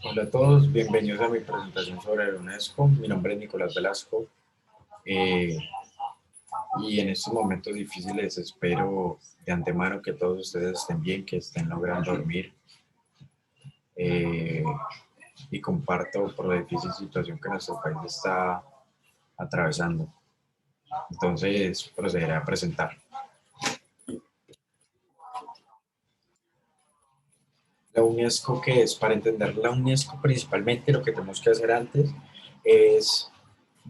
Hola a todos, bienvenidos a mi presentación sobre la UNESCO. Mi nombre es Nicolás Velasco eh, y en estos momentos difíciles espero de antemano que todos ustedes estén bien, que estén logrando dormir eh, y comparto por la difícil situación que nuestro país está atravesando. Entonces procederé a presentar. La UNESCO, ¿qué es? Para entender la UNESCO principalmente lo que tenemos que hacer antes es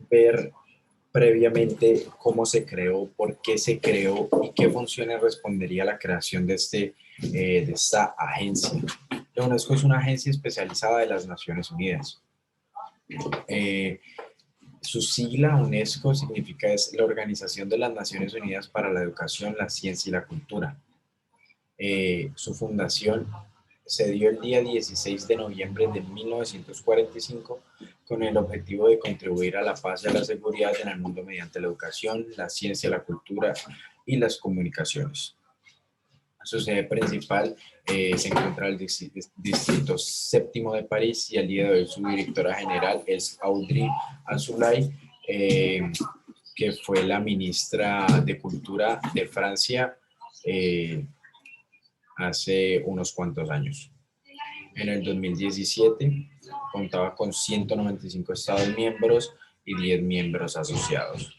ver previamente cómo se creó, por qué se creó y qué funciones respondería a la creación de esta agencia. La UNESCO es una agencia especializada de las Naciones Unidas. Eh, Su sigla UNESCO significa es la Organización de las Naciones Unidas para la Educación, la Ciencia y la Cultura. Su fundación se dio el día 16 de noviembre de 1945 con el objetivo de contribuir a la paz y a la seguridad en el mundo mediante la educación, la ciencia, la cultura y las comunicaciones. Su sede principal se encuentra en el distrito séptimo de París y al día de hoy su directora general es Audrey Azoulay, que fue la ministra de Cultura de Francia hace unos cuantos años. En el 2017 contaba con 195 estados miembros y 10 miembros asociados.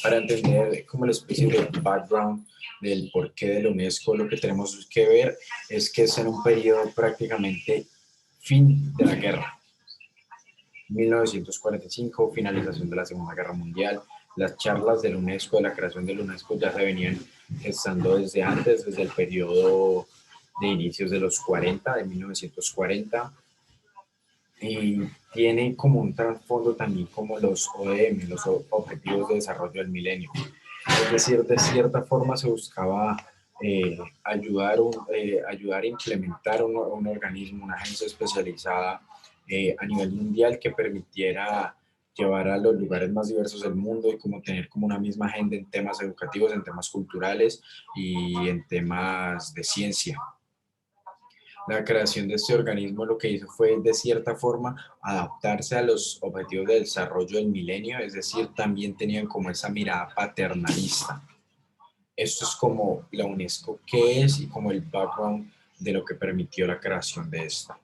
Para entender como la especie de background del porqué de la UNESCO, lo que tenemos que ver es que es en un periodo prácticamente fin de la guerra. 1945, finalización de la Segunda Guerra Mundial. Las charlas de la UNESCO, de la creación de la UNESCO, ya se venían gestando desde antes, desde el periodo de inicios de los 40, de 1940, y tiene como un trasfondo también como los ODM, los Objetivos de Desarrollo del Milenio. Es decir, de cierta forma se buscaba ayudar a implementar un organismo, una agencia especializada a nivel mundial que permitiera llevar a los lugares más diversos del mundo y como tener como una misma agenda en temas educativos, en temas culturales y en temas de ciencia. La creación de este organismo lo que hizo fue, de cierta forma, adaptarse a los objetivos de desarrollo del milenio, es decir, también tenían como esa mirada paternalista. Esto es como la UNESCO qué es y como el background de lo que permitió la creación de esta.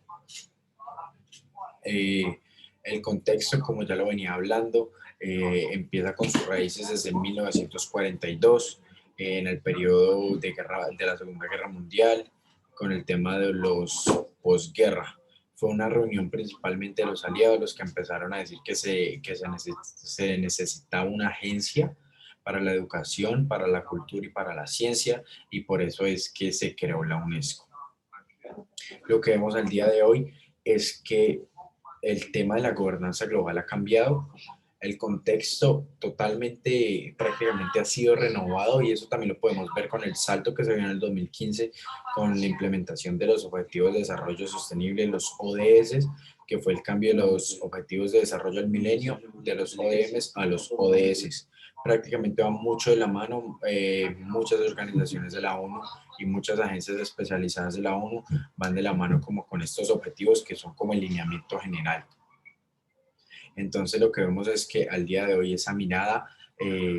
Eh, el contexto, como ya lo venía hablando, empieza con sus raíces desde 1942, en el periodo de la Segunda Guerra Mundial, con el tema de los posguerra. Fue una reunión principalmente de los aliados los que empezaron a decir se necesitaba una agencia para la educación, para la cultura y para la ciencia, y por eso es que se creó la UNESCO. Lo que vemos al día de hoy es que el tema de la gobernanza global ha cambiado, el contexto totalmente, prácticamente ha sido renovado y eso también lo podemos ver con el salto que se dio en el 2015 con la implementación de los Objetivos de Desarrollo Sostenible, los ODS, que fue el cambio de los Objetivos de Desarrollo del Milenio, de los ODMs a los ODS. Prácticamente va mucho de la mano, muchas organizaciones de la ONU y muchas agencias especializadas de la ONU van de la mano como con estos objetivos que son como el lineamiento general. Entonces lo que vemos es que al día de hoy esa mirada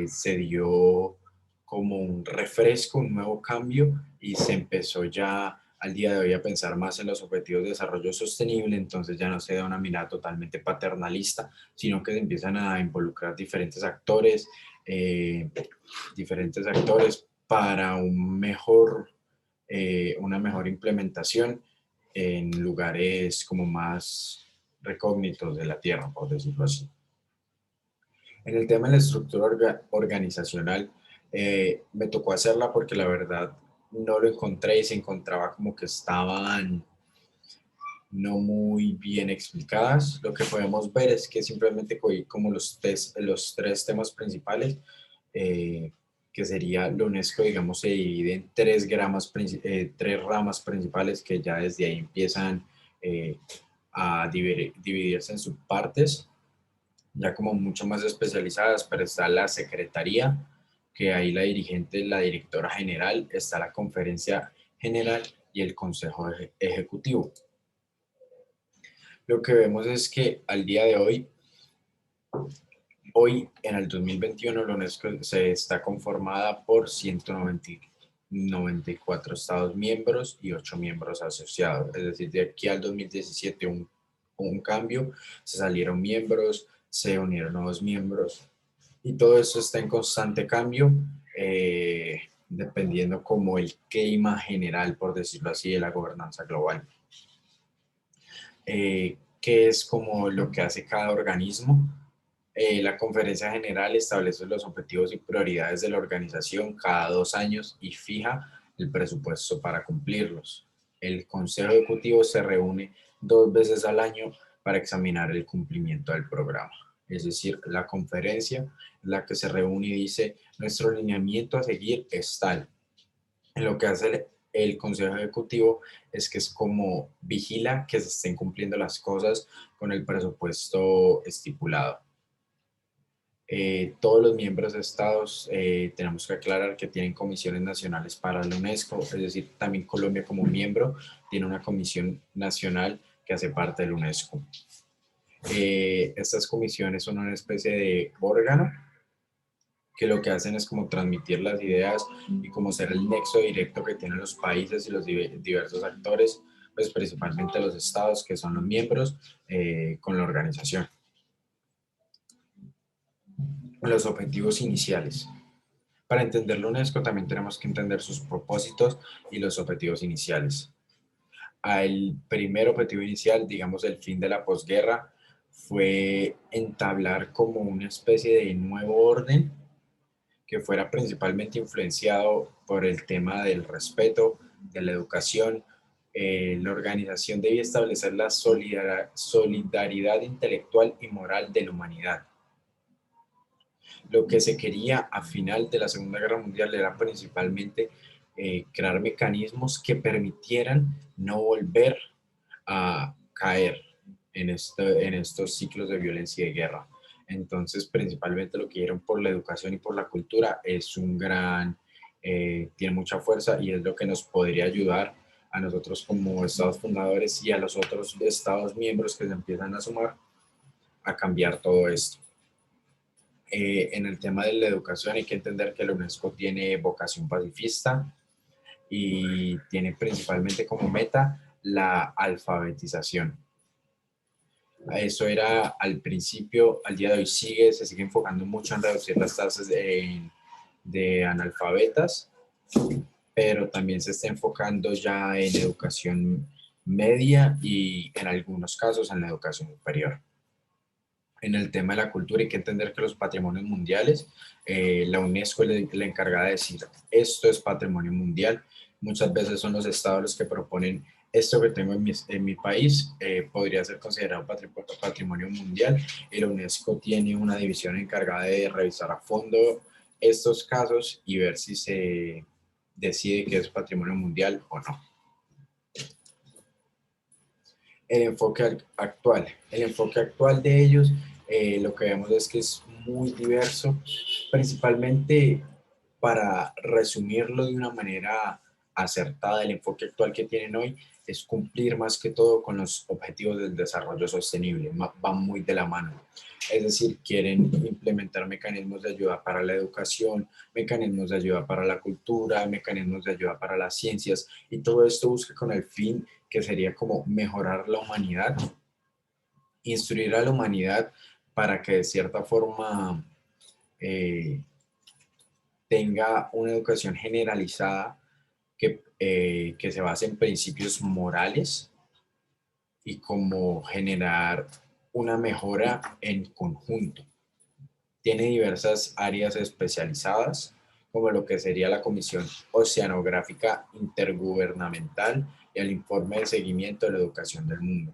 se dio como un refresco, un nuevo cambio y se empezó ya al día de hoy a pensar más en los objetivos de desarrollo sostenible, entonces ya no se da una mirada totalmente paternalista, sino que se empiezan a involucrar diferentes actores para una mejor implementación en lugares como más recógnitos de la Tierra, por decirlo así. En el tema de la estructura organizacional, me tocó hacerla porque la verdad no lo encontré y se encontraba como que estaban no muy bien explicadas. Lo que podemos ver es que simplemente cogí como los tres temas principales, eh, que sería la UNESCO, digamos, se divide en tres ramas principales que ya desde ahí empiezan eh, a dividirse en subpartes, ya como mucho más especializadas, pero está la secretaría, que ahí la dirigente es la directora general, está la conferencia general y el Consejo Ejecutivo. Lo que vemos es que al día de hoy en el 2021, la UNESCO se está conformada por 194 Estados miembros y 8 miembros asociados. Es decir, de aquí al 2017 un cambio, se salieron miembros, se unieron nuevos miembros y todo eso está en constante cambio, dependiendo como el clima general, por decirlo así, de la gobernanza global. ¿Qué es como lo que hace cada organismo? La conferencia general establece los objetivos y prioridades de la organización cada 2 años y fija el presupuesto para cumplirlos. El Consejo Ejecutivo se reúne 2 veces al año para examinar el cumplimiento del programa. Es decir, la conferencia es la que se reúne y dice, nuestro lineamiento a seguir es tal. En lo que hace el Consejo Ejecutivo es como vigila que se estén cumpliendo las cosas con el presupuesto estipulado. Todos los miembros de estados tenemos que aclarar que tienen comisiones nacionales para la UNESCO, es decir, también Colombia como miembro tiene una comisión nacional que hace parte de la UNESCO. Estas comisiones son una especie de órgano que lo que hacen es como transmitir las ideas y como ser el nexo directo que tienen los países y los diversos actores, pues principalmente los estados que son los miembros con la organización. Los objetivos iniciales. Para entender la UNESCO también tenemos que entender sus propósitos y los objetivos iniciales. El primer objetivo inicial, digamos el fin de la posguerra, fue entablar como una especie de nuevo orden que fuera principalmente influenciado por el tema del respeto, de la educación. La organización debía establecer la solidaridad intelectual y moral de la humanidad. Lo que se quería a final de la Segunda Guerra Mundial era principalmente crear mecanismos que permitieran no volver a caer en estos ciclos de violencia y de guerra. Entonces, principalmente lo que dieron por la educación y por la cultura es tiene mucha fuerza y es lo que nos podría ayudar a nosotros como estados fundadores y a los otros estados miembros que se empiezan a sumar a cambiar todo esto. En el tema de la educación hay que entender que la UNESCO tiene vocación pacifista y tiene principalmente como meta la alfabetización. Eso era al principio, al día de hoy se sigue enfocando mucho en reducir las tasas de analfabetas, pero también se está enfocando ya en educación media y en algunos casos en la educación superior. En el tema de la cultura hay que entender que los patrimonios mundiales, la UNESCO es la encargada de decir esto es patrimonio mundial. Muchas veces son los estados los que proponen esto que tengo en mi país podría ser considerado patrimonio mundial y la UNESCO tiene una división encargada de revisar a fondo estos casos y ver si se decide que es patrimonio mundial o no. El enfoque actual. El enfoque actual de ellos, lo que vemos es que es muy diverso, principalmente para resumirlo de una manera acertada, el enfoque actual que tienen hoy es cumplir más que todo con los objetivos del desarrollo sostenible, van muy de la mano. Es decir, quieren implementar mecanismos de ayuda para la educación, mecanismos de ayuda para la cultura, mecanismos de ayuda para las ciencias, y todo esto busca con el fin que sería como mejorar la humanidad, instruir a la humanidad para que de cierta forma tenga una educación generalizada que se base en principios morales y como generar una mejora en conjunto. Tiene diversas áreas especializadas, como lo que sería la Comisión Oceanográfica Intergubernamental y el informe de seguimiento de la educación del mundo.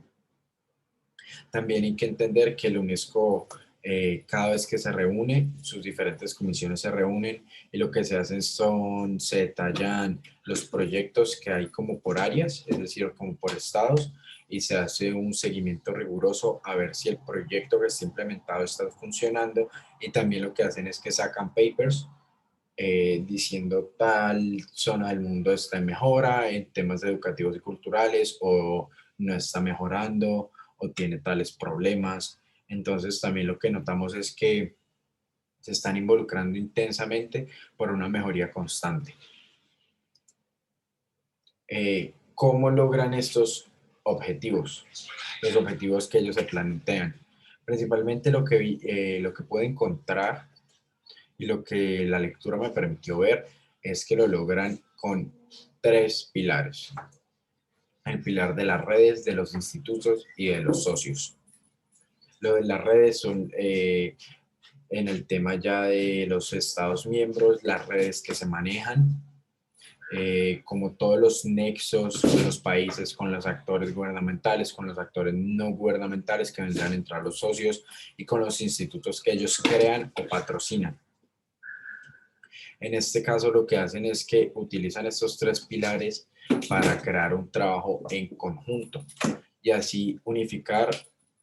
También hay que entender que la UNESCO cada vez que se reúne, sus diferentes comisiones se reúnen y lo que se hacen se detallan los proyectos que hay como por áreas, es decir, como por estados, y se hace un seguimiento riguroso a ver si el proyecto que está implementado está funcionando, y también lo que hacen es que sacan papers diciendo tal zona del mundo está en mejora en temas educativos y culturales o no está mejorando o tiene tales problemas. Entonces también lo que notamos es que se están involucrando intensamente por una mejoría constante. ¿Cómo logran estos objetivos? Los objetivos que ellos se plantean. Principalmente lo que puedo encontrar y lo que la lectura me permitió ver es que lo logran con tres pilares. El pilar de las redes, de los institutos y de los socios. Lo de las redes son en el tema ya de los estados miembros, las redes que se manejan, como todos los nexos de los países con los actores gubernamentales, con los actores no gubernamentales que vendrán a entrar los socios y con los institutos que ellos crean o patrocinan. En este caso lo que hacen es que utilizan estos tres pilares para crear un trabajo en conjunto y así unificar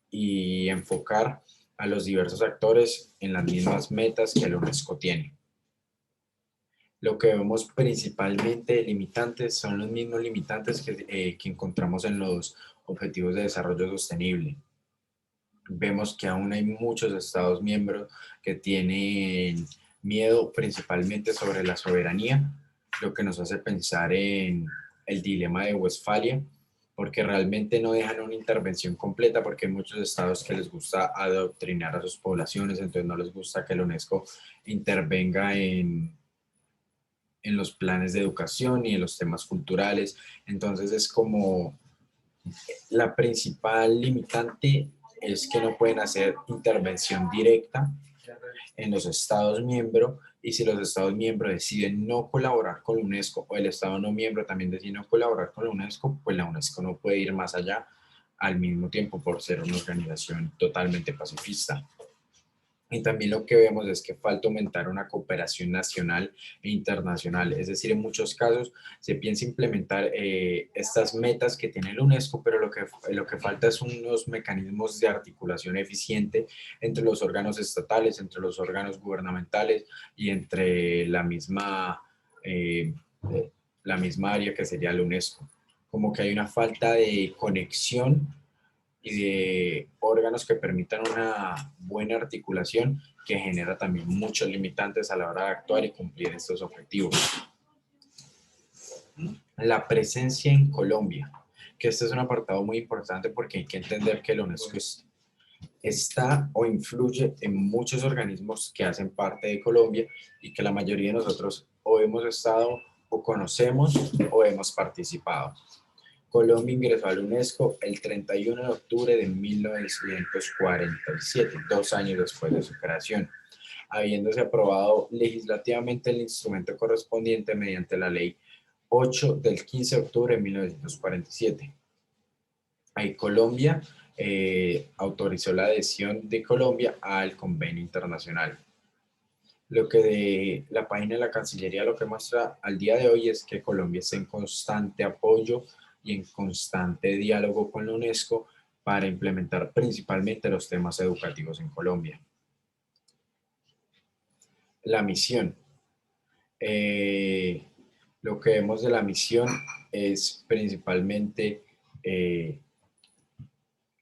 y enfocar a los diversos actores en las mismas metas que la UNESCO tiene. Lo que vemos principalmente limitantes son los mismos limitantes que encontramos en los Objetivos de Desarrollo Sostenible. Vemos que aún hay muchos estados miembros que tienen miedo principalmente sobre la soberanía, lo que nos hace pensar en el dilema de Westfalia, porque realmente no dejan una intervención completa, porque hay muchos estados que les gusta adoctrinar a sus poblaciones, entonces no les gusta que la UNESCO intervenga en los planes de educación y en los temas culturales. Entonces es como la principal limitante es que no pueden hacer intervención directa en los Estados miembros y si los Estados miembros deciden no colaborar con la UNESCO o el Estado no miembro también decide no colaborar con la UNESCO, pues la UNESCO no puede ir más allá al mismo tiempo por ser una organización totalmente pacifista. Y también lo que vemos es que falta aumentar una cooperación nacional e internacional. Es decir, en muchos casos se piensa implementar estas metas que tiene la UNESCO, pero lo que falta es unos mecanismos de articulación eficiente entre los órganos estatales, entre los órganos gubernamentales y entre eh, la misma área que sería la UNESCO. Como que hay una falta de conexión y de órganos que permitan una buena articulación que genera también muchos limitantes a la hora de actuar y cumplir estos objetivos. La presencia en Colombia, que este es un apartado muy importante porque hay que entender que la UNESCO está o influye en muchos organismos que hacen parte de Colombia y que la mayoría de nosotros o hemos estado o conocemos o hemos participado. Colombia ingresó a la UNESCO el 31 de octubre de 1947, 2 años después de su creación, habiéndose aprobado legislativamente el instrumento correspondiente mediante la Ley 8 del 15 de octubre de 1947. Ahí Colombia autorizó la adhesión de Colombia al convenio internacional. Lo que de la página de la Cancillería lo que muestra al día de hoy es que Colombia está en constante apoyo y en constante diálogo con la UNESCO para implementar principalmente los temas educativos en Colombia. La misión. Eh, lo que vemos de la misión es principalmente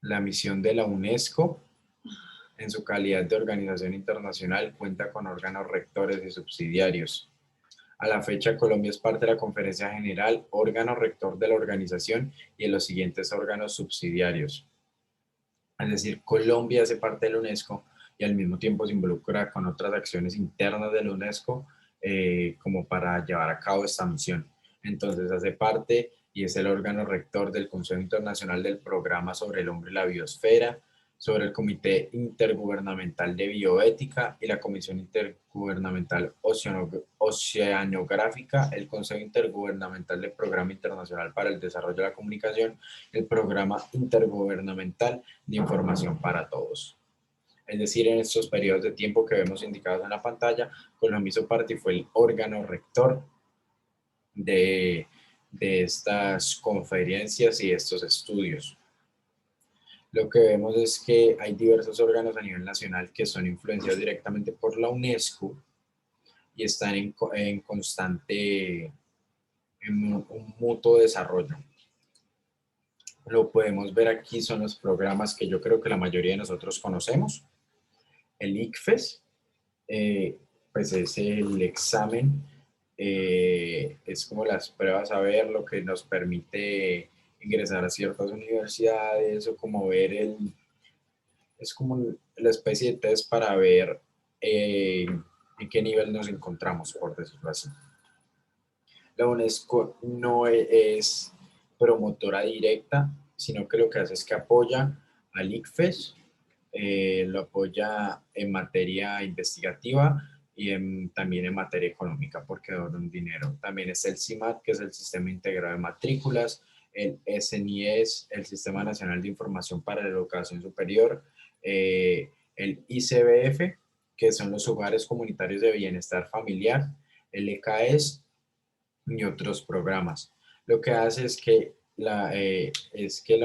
la misión de la UNESCO. En su calidad de organización internacional cuenta con órganos rectores y subsidiarios. A la fecha, Colombia es parte de la Conferencia General, órgano rector de la organización y de los siguientes órganos subsidiarios. Es decir, Colombia hace parte de la UNESCO y al mismo tiempo se involucra con otras acciones internas de la UNESCO como para llevar a cabo esta misión. Entonces hace parte y es el órgano rector del Consejo Internacional del Programa sobre el Hombre y la Biosfera, sobre el Comité Intergubernamental de Bioética y la Comisión Intergubernamental Oceanográfica, el Consejo Intergubernamental del Programa Internacional para el Desarrollo de la Comunicación, el Programa Intergubernamental de Información para Todos. Es decir, en estos periodos de tiempo que vemos indicados en la pantalla, Colombia hizo parte y fue el órgano rector de estas conferencias y estos estudios. Lo que vemos es que hay diversos órganos a nivel nacional que son influenciados directamente por la UNESCO y están en constante, en un mutuo desarrollo. Lo podemos ver aquí, son los programas que yo creo que la mayoría de nosotros conocemos. El ICFES, pues es el examen, es como las pruebas a ver, lo que nos permite ingresar a ciertas universidades o como ver es como la especie de test para ver en qué nivel nos encontramos, por decirlo así. La UNESCO no es promotora directa, sino que lo que hace es que apoya al ICFES, lo apoya en materia investigativa y también en materia económica porque donan dinero. También es el CIMAT, que es el Sistema Integrado de Matrículas, el SNIES, el Sistema Nacional de Información para la Educación Superior, el ICBF, que son los Hogares Comunitarios de Bienestar Familiar, el ECAES y otros programas. Lo que hace es que la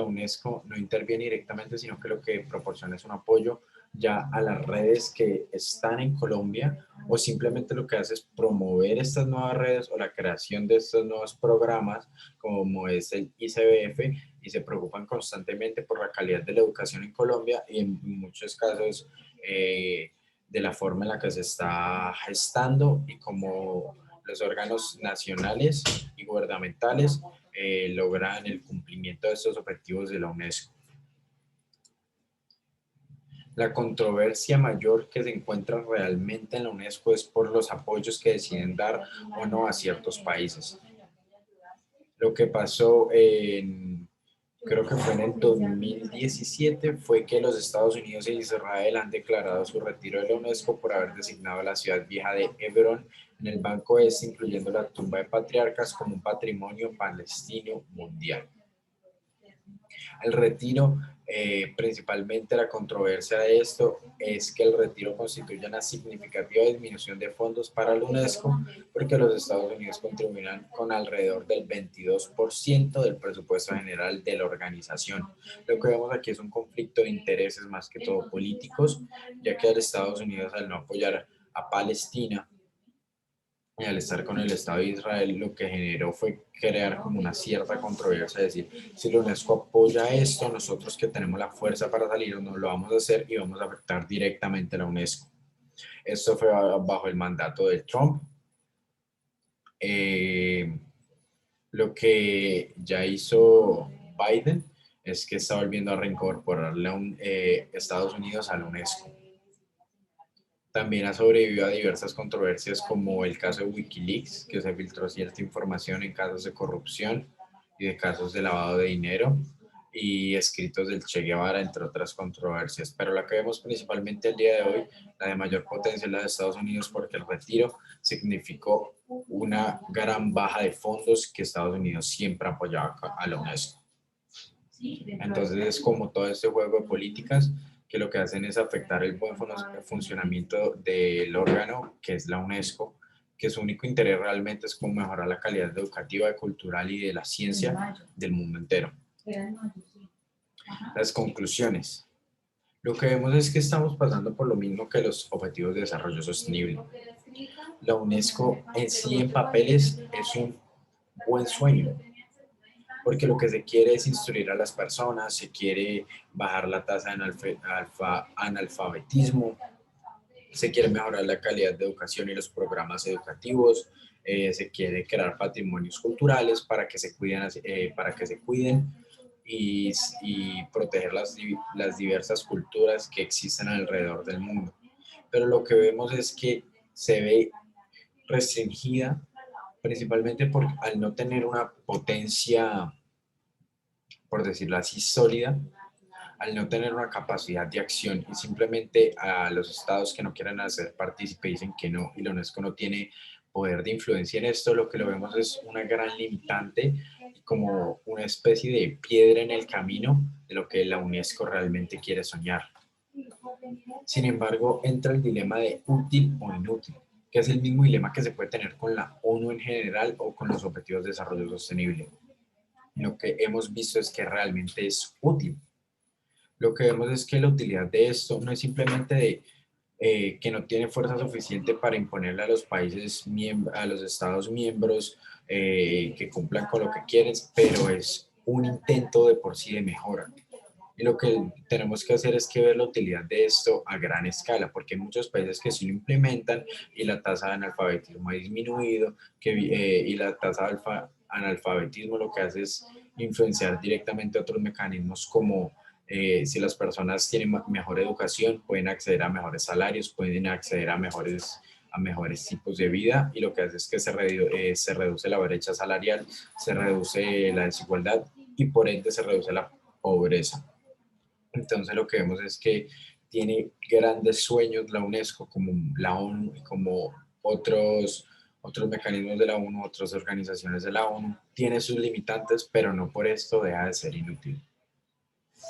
UNESCO no interviene directamente, sino que lo que proporciona es un apoyo ya a las redes que están en Colombia, o simplemente lo que hace es promover estas nuevas redes o la creación de estos nuevos programas, como es el ICBF, y se preocupan constantemente por la calidad de la educación en Colombia y en muchos casos de la forma en la que se está gestando y como los órganos nacionales y gubernamentales logran el cumplimiento de estos objetivos de la UNESCO. La controversia mayor que se encuentra realmente en la UNESCO es por los apoyos que deciden dar o no a ciertos países. Lo que pasó creo que fue en el 2017, fue que los Estados Unidos e Israel han declarado su retiro de la UNESCO por haber designado a la ciudad vieja de Hebrón en el Banco Este, incluyendo la tumba de patriarcas, como un patrimonio palestino mundial. El retiro, principalmente la controversia de esto es que el retiro constituye una significativa disminución de fondos para la UNESCO porque los Estados Unidos contribuirán con alrededor del 22% del presupuesto general de la organización. Lo que vemos aquí es un conflicto de intereses más que todo políticos, ya que los Estados Unidos, al no apoyar a Palestina y al estar con el Estado de Israel, lo que generó fue crear como una cierta controversia, es decir, si la UNESCO apoya esto, nosotros que tenemos la fuerza para salir, no lo vamos a hacer y vamos a afectar directamente a la UNESCO. Esto fue bajo el mandato de Trump. Lo que ya hizo Biden es que está volviendo a reincorporarle a Estados Unidos a la UNESCO. También ha sobrevivido a diversas controversias como el caso de Wikileaks, que se filtró cierta información en casos de corrupción y de casos de lavado de dinero, y escritos del Che Guevara, entre otras controversias. Pero la que vemos principalmente el día de hoy, la de mayor potencia es la de Estados Unidos, porque el retiro significó una gran baja de fondos que Estados Unidos siempre apoyaba a la UNESCO. Entonces es como todo este juego de políticas que lo que hacen es afectar el buen funcionamiento del órgano, que es la UNESCO, que su único interés realmente es como mejorar la calidad educativa, cultural y de la ciencia del mundo entero. Las conclusiones. Lo que vemos es que estamos pasando por lo mismo que los Objetivos de Desarrollo Sostenible. La UNESCO en sí en papeles es un buen sueño, porque lo que se quiere es instruir a las personas, se quiere bajar la tasa de analfabetismo, se quiere mejorar la calidad de educación y los programas educativos, se quiere crear patrimonios culturales para que se cuiden y proteger las diversas culturas que existen alrededor del mundo. Pero lo que vemos es que se ve restringida principalmente al no tener una potencia, por decirlo así, sólida, al no tener una capacidad de acción y simplemente a los estados que no quieran hacer partícipe dicen que no y la UNESCO no tiene poder de influencia en esto, lo que lo vemos es una gran limitante, como una especie de piedra en el camino de lo que la UNESCO realmente quiere soñar. Sin embargo, entra el dilema de útil o inútil, que es el mismo dilema que se puede tener con la ONU en general o con los Objetivos de Desarrollo Sostenible. Lo que hemos visto es que realmente es útil. Lo que vemos es que la utilidad de esto no es simplemente de que no tiene fuerza suficiente para imponerle a los países, a los Estados miembros que cumplan con lo que quieren, pero es un intento de por sí de mejora. Y lo que tenemos que hacer es que ver la utilidad de esto a gran escala, porque hay muchos países que sí lo implementan y la tasa de analfabetismo ha disminuido, y la tasa de analfabetismo lo que hace es influenciar directamente otros mecanismos como si las personas tienen mejor educación, pueden acceder a mejores salarios, pueden acceder a mejores tipos de vida, y lo que hace es que se reduce la brecha salarial, se reduce la desigualdad y por ende se reduce la pobreza. Entonces lo que vemos es que tiene grandes sueños la UNESCO, como la ONU y como otros mecanismos de la ONU, otras organizaciones de la ONU. Tiene sus limitantes, pero no por esto deja de ser inútil.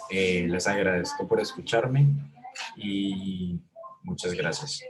Les agradezco por escucharme y muchas gracias.